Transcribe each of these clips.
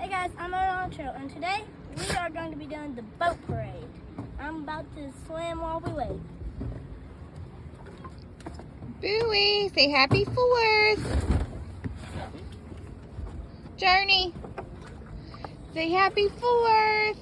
Hey guys, I'm out on the trail, and today we are going to be doing the boat parade. I'm about to swim while we wait. Bowie, say happy 4th. Journey, say happy 4th.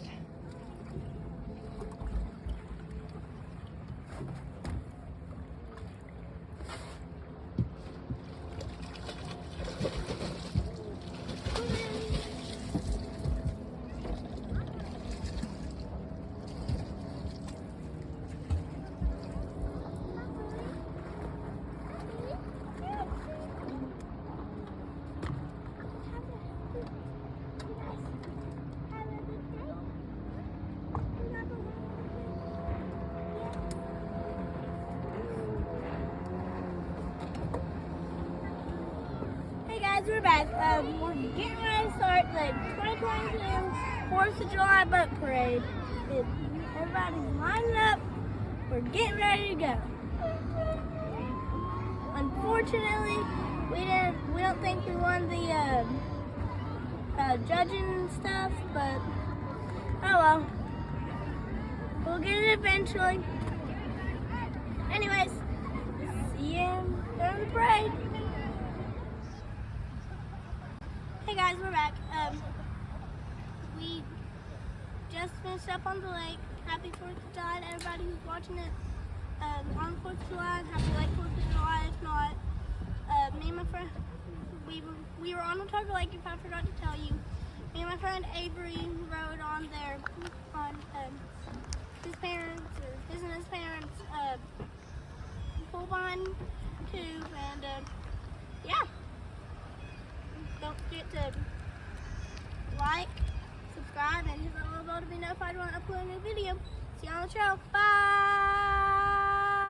Guys, we're back. We're getting ready to start the 2022 4th of July boat parade. Everybody's lining up. We're getting ready to go. Unfortunately, we don't think we won the judging stuff, but oh well. We'll get it eventually. Anyways, see you during the parade. Hey guys, we're back. We just finished up on the lake. Happy 4th of July to everybody who's watching it on the 4th of July. Happy late 4th of July if not. Me and my friend, we were on Watauga Lake, if I forgot to tell you. Me and my friend Avery rode on his parents, or his and his parents, full vine tube, and yeah. Don't forget to like, subscribe, and hit the little bell to be notified when I upload a new video. See you on the trail. Bye!